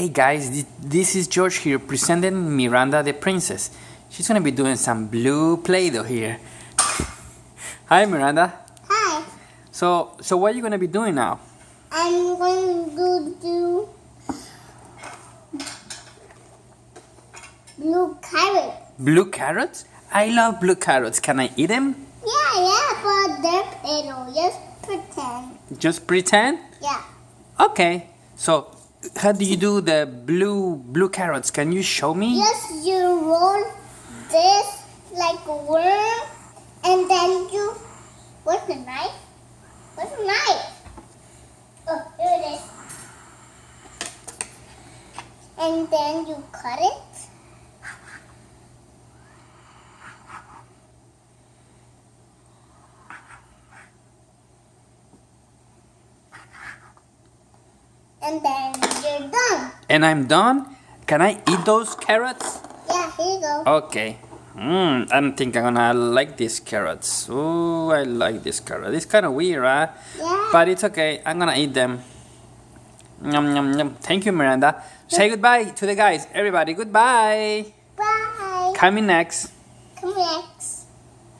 Hey guys, this is George here presenting Miranda the princess. She's gonna be doing some blue Play-Doh here. Hi Miranda. Hi. So what are you gonna be doing now? I'm going to do blue carrot. Blue carrots? I love blue carrots. Can I eat them? Yeah, but they're Play-Doh. Just pretend. Just pretend? Yeah. Okay. So how do you do the blue carrots? Can you show me? Just you roll this like a worm, and then you. What's the knife? What's the knife? Oh, here it is. And then you cut it. And then you're done. And I'm done? Can I eat those carrots? Yeah, here you go. Okay. I don't think I'm gonna like these carrots. Oh, I like this carrot. It's kind of weird, right? Yeah. But it's okay. I'm gonna eat them. Yum, yum, yum. Thank you, Miranda. Say goodbye to the guys. Everybody, goodbye. Bye. Coming next. Come next.